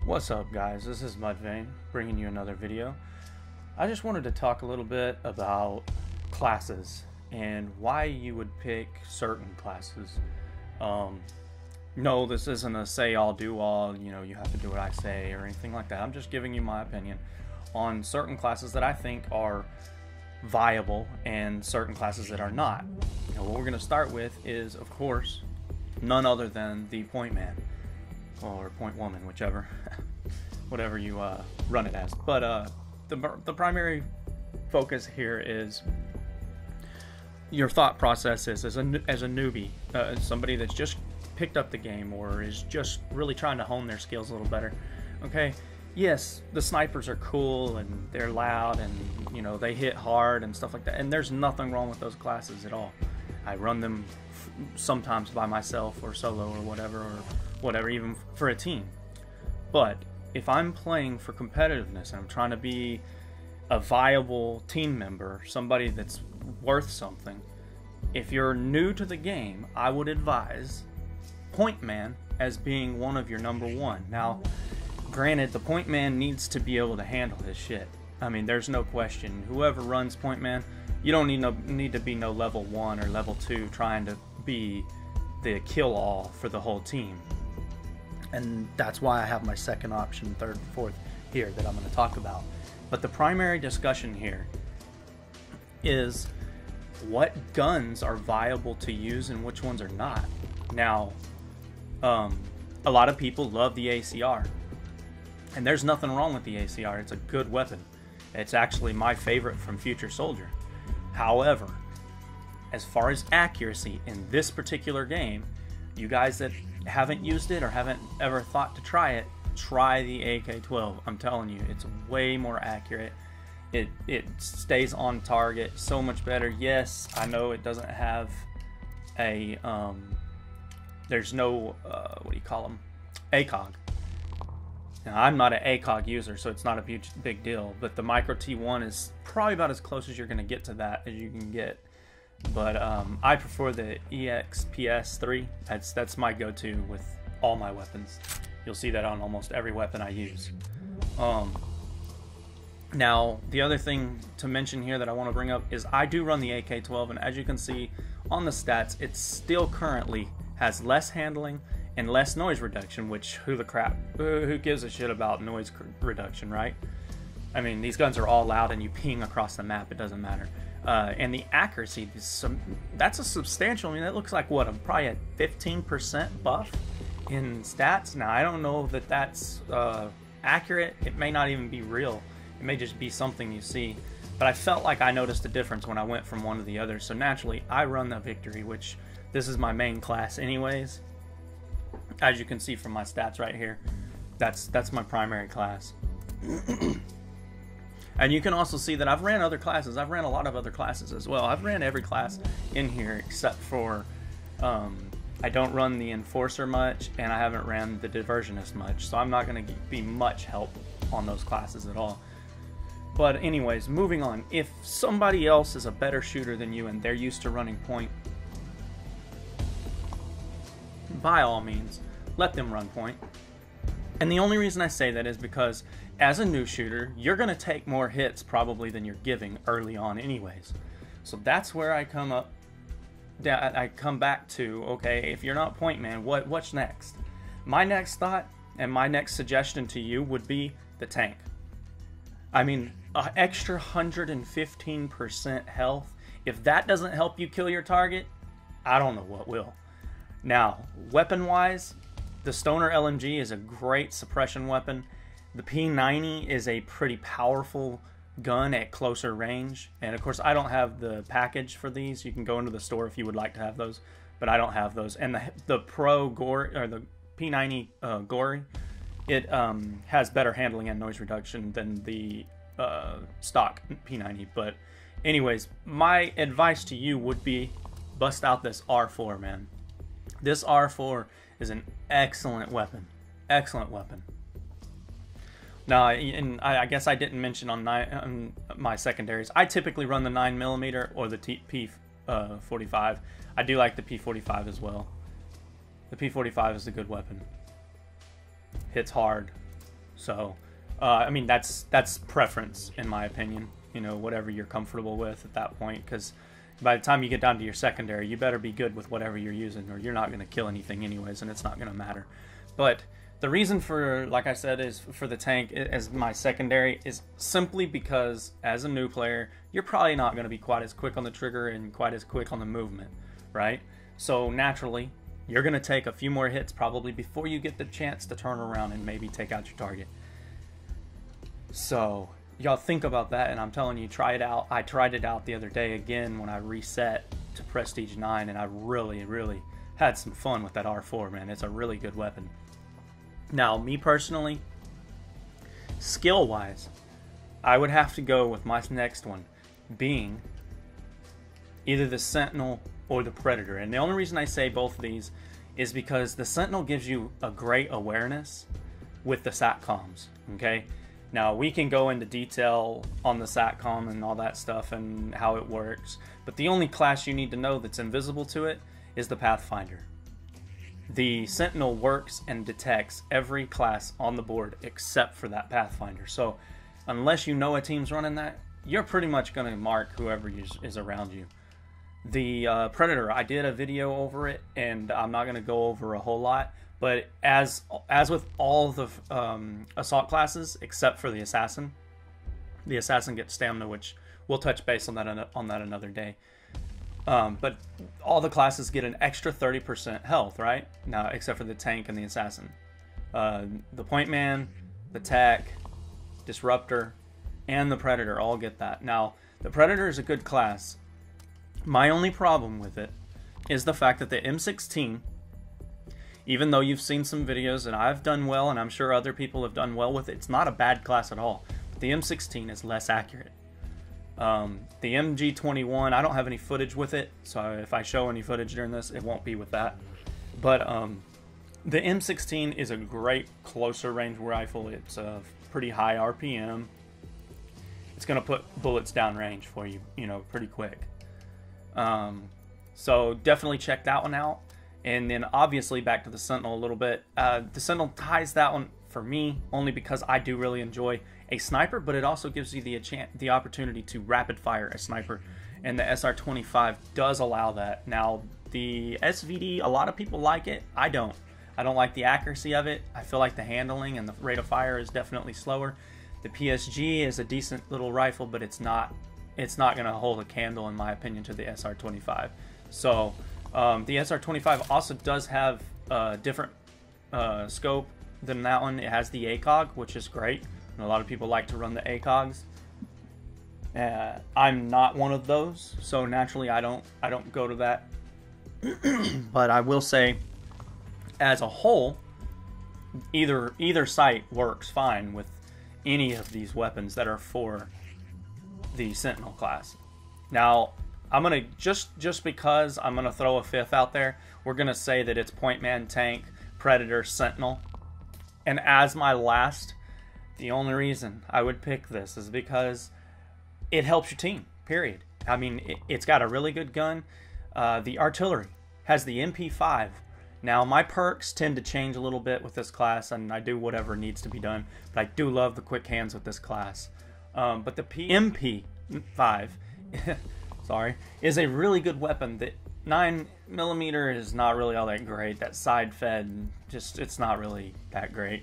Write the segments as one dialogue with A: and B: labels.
A: What's up, guys? This is Mudvayne bringing you another video. I just wanted to talk a little bit about classes and why you would pick certain classes. No, this isn't a say all do all, you have to do what I say or anything like that. I'm just giving you my opinion on certain classes that I think are viable and certain classes that are not. What we're going to start with is, of course, none other than the Pointman or Point Woman, whichever, whatever you run it as. But the primary focus here is your thought process is as a newbie, somebody that's just picked up the game or is just really trying to hone their skills a little better. Okay, yes, the snipers are cool and they're loud and they hit hard and stuff like that, and there's nothing wrong with those classes at all. I run them sometimes by myself or solo or whatever, even for a team. But if I'm playing for competitiveness and I'm trying to be a viable team member, somebody that's worth something, if you're new to the game, I would advise Pointman as being one of your number one. Now, granted, the Pointman needs to be able to handle his shit. I mean, there's no question. Whoever runs Pointman, you don't need to be no level 1 or level 2 trying to be the kill-all for the whole team. And that's why I have my second option, third, fourth here that I'm going to talk about. But the primary discussion here is what guns are viable to use and which ones are not. Now, a lot of people love the ACR, and there's nothing wrong with the ACR. It's a good weapon. It's actually my favorite from Future Soldier. However, as far as accuracy in this particular game, you guys that haven't used it or haven't ever thought to try it, try the AK-12. I'm telling you, it's way more accurate. It stays on target so much better. Yes, I know it doesn't have a there's no what do you call them, ACOG. Now, I'm not an ACOG user, so it's not a big deal, but the Micro T1 is probably about as close as you're going to get to that as you can get. But I prefer the EXPS-3. That's my go-to with all my weapons. You'll see that on almost every weapon I use. Now, the other thing to mention here that I want to bring up is I do run the AK-12, and as you can see on the stats, it still currently has less handling and less noise reduction, which who gives a shit about noise reduction, right? I mean, these guns are all loud and you ping across the map, it doesn't matter. And the accuracy, that's a substantial, I mean, that looks like what, probably a 15% buff in stats. Now, I don't know that that's accurate. It may not even be real. It may just be something you see. But I felt like I noticed a difference when I went from one to the other. So naturally, I run the Victory, which this is my main class anyways. As you can see from my stats right here, that's my primary class. And you can also see that I've ran other classes. I've ran a lot of other classes as well. I've ran every class in here except for I don't run the Enforcer much, and I haven't ran the Diversionist much, so I'm not going to be much help on those classes at all. But anyways, moving on. If somebody else is a better shooter than you and they're used to running point, by all means, let them run point. And the only reason I say that is because as a new shooter, you're going to take more hits probably than you're giving early on anyways. So that's where I come back to, okay, if you're not Pointman, what's next? My next thought and my next suggestion to you would be the tank. I mean, an extra 115% health, if that doesn't help you kill your target, I don't know what will. Now, weapon-wise, the Stoner LMG is a great suppression weapon. The P90 is a pretty powerful gun at closer range. And of course, I don't have the package for these. You can go into the store if you would like to have those, but I don't have those. And the Pro Gore, or the P90 Gory, it has better handling and noise reduction than the stock P90. But anyways, my advice to you would be bust out this R4, man. This R4 is an excellent weapon. Excellent weapon. Now, and I guess I didn't mention on my secondaries, I typically run the 9mm or the P45. I do like the P45 as well. The P45 is a good weapon. Hits hard. So, I mean, that's preference in my opinion. You know, whatever you're comfortable with at that point, because by the time you get down to your secondary, you better be good with whatever you're using, or you're not going to kill anything anyways, and it's not going to matter. But the reason for, like I said, is for the tank as my secondary is simply because as a new player, you're probably not going to be quite as quick on the trigger and quite as quick on the movement, right? So naturally, you're going to take a few more hits probably before you get the chance to turn around and maybe take out your target. So y'all think about that, and I'm telling you, try it out. I tried it out the other day again when I reset to Prestige 9, and I really, really had some fun with that R4, man. It's a really good weapon. Now, me personally, skill-wise, I would have to go with my next one being either the Sentinel or the Predator. And the only reason I say both of these is because the Sentinel gives you a great awareness with the SATCOMs, okay? Now, we can go into detail on the SATCOM and all that stuff and how it works, but the only class you need to know that's invisible to it is the Pathfinder. The Sentinel works and detects every class on the board except for that Pathfinder. So, unless you know a team's running that, you're pretty much going to mark whoever is around you. The Predator, I did a video over it, and I'm not going to go over a whole lot. But as with all the assault classes, except for the assassin gets stamina, which we'll touch base on that another day. But all the classes get an extra 30% health, right? Now, except for the tank and the assassin. The Pointman, the tech, disruptor, and the Predator all get that. Now, the Predator is a good class. My only problem with it is the fact that the M16, even though you've seen some videos and I've done well, and I'm sure other people have done well with it, it's not a bad class at all. But the M16 is less accurate. The MG21, I don't have any footage with it, so if I show any footage during this, it won't be with that. But the M16 is a great closer range rifle. It's a pretty high RPM. It's going to put bullets down range for you, you know, pretty quick. So definitely check that one out. And then obviously back to the Sentinel a little bit. The Sentinel ties that one for me only because I do really enjoy a sniper, but it also gives you the opportunity to rapid fire a sniper, and the SR25 does allow that. Now the SVD, a lot of people like it. I don't like the accuracy of it. I feel like the handling and the rate of fire is definitely slower. The PSG is a decent little rifle, but it's not going to hold a candle in my opinion to the SR25. So the SR25 also does have a different scope than that one. It has the ACOG, which is great. And a lot of people like to run the ACOGs. I'm not one of those, so naturally I don't go to that. But I will say, as a whole, either site works fine with any of these weapons that are for the Sentinel class. Now, I'm gonna just because I'm gonna throw a fifth out there, we're gonna say that it's Pointman, Tank, Predator, Sentinel. And as my last, the only reason I would pick this is because it helps your team, period. I mean, it's got a really good gun. The artillery has the MP5. Now, my perks tend to change a little bit with this class, and I do whatever needs to be done. But I do love the quick hands with this class. But the MP5, sorry, is a really good weapon. That 9mm is not really all that great. That side-fed, it's not really that great.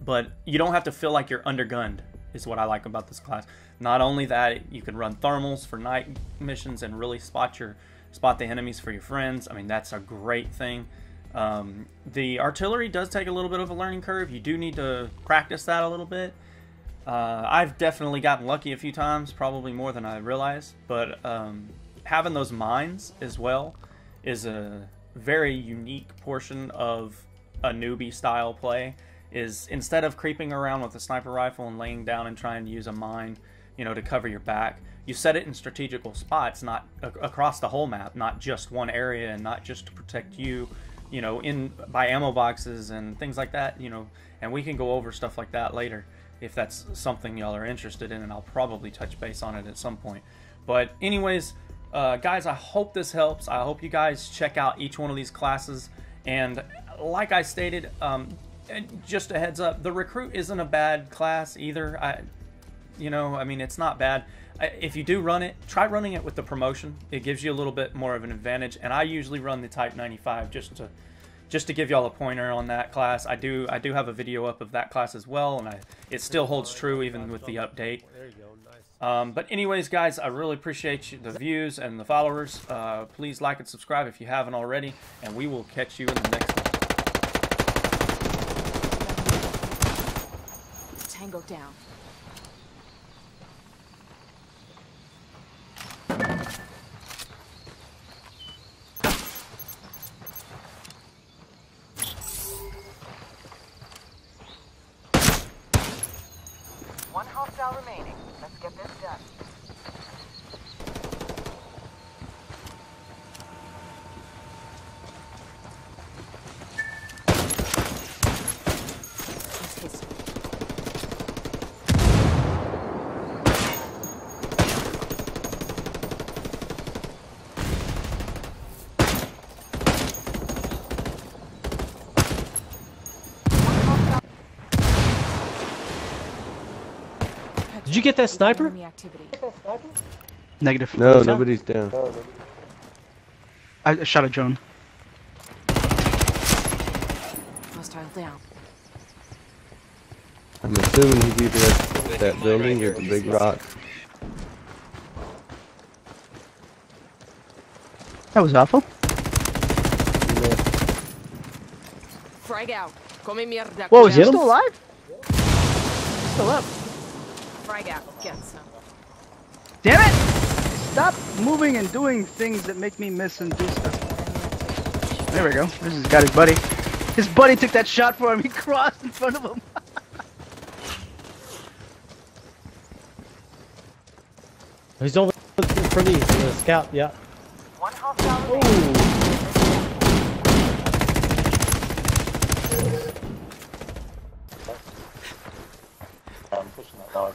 A: But you don't have to feel like you're undergunned, is what I like about this class. Not only that, you can run thermals for night missions and really spot the enemies for your friends. I mean, that's a great thing. The artillery does take a little bit of a learning curve. You do need to practice that a little bit. I've definitely gotten lucky a few times, probably more than I realized. But having those mines as well is a very unique portion of a newbie style play. Is instead of creeping around with a sniper rifle and laying down and trying to use a mine, you know, to cover your back, you set it in strategical spots, not across the whole map, not just one area, and not just to protect you, you know, by ammo boxes and things like that, you know. And we can go over stuff like that later if that's something y'all are interested in, and I'll probably touch base on it at some point. But anyways, guys, I hope this helps. I hope you guys check out each one of these classes, and like I stated, just a heads up, the recruit isn't a bad class either. I mean, it's not bad. If you do run it, try running it with the promotion. It gives you a little bit more of an advantage. And I usually run the Type 95 just to give y'all a pointer on that class. I do have a video up of that class as well, and it still holds true even with the update.
B: There you go, nice.
A: But anyways, guys, I really appreciate the views and the followers. Please like and subscribe if you haven't already, and we will catch you in the next one.
C: Tango down.
D: One hostile remaining. Let's get this done.
B: Did you get that sniper?
E: Negative.
F: No, nobody's down.
E: I shot a drone.
C: Hostile down.
F: I'm assuming he's either at that building or the big rock.
E: That was awful.
C: Frag out. Come mierda.
E: Whoa, is he still alive? Still up.
C: Frag out. Get some.
E: Damn it! Stop moving and doing things that make me miss and do stuff. There we go. This has got his buddy. His buddy took that shot for him. He crossed in front of him.
B: He's over for me. The scout, yeah.
D: One hostile remaining.
G: I'm pushing that log.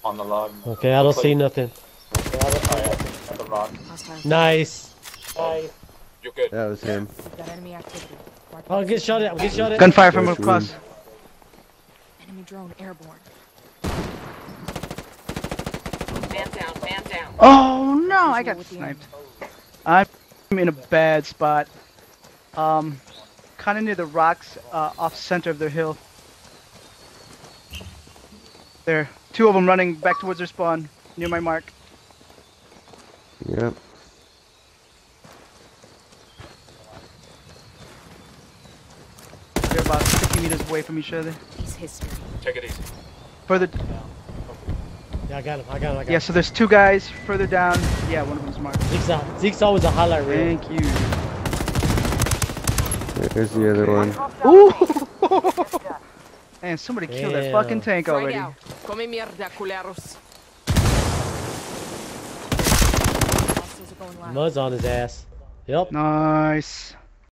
G: On the log.
B: Okay, I don't see nothing.
G: At the rock.
B: Nice.
G: You're good.
F: That was him.
C: Got enemy activity.
B: Oh, get shot at. Get shot at.
E: Gunfire from
F: First
E: across.
F: room.
C: Enemy drone airborne.
D: Man down, man down.
E: Oh no, I got sniped. I'm in a bad spot. Kind of near the rocks, off center of their hill. There, two of them running back towards their spawn, near my mark.
F: Yep.
E: They're about 50 meters away from each other.
C: He's history.
G: Take it easy.
E: Further,
B: Yeah, I got him. I got him. I got him.
E: yeah. So there's two guys further down. Yeah, one of them's marked.
B: Zeke's always a highlight reel.
E: Thank you.
F: There's the other one.
E: Ooh! Man, somebody killed that fucking tank
C: Frag
E: already.
C: out. Come mierda, culeros. Hostiles are going live.
B: Mud's on his ass. Yep.
E: Nice.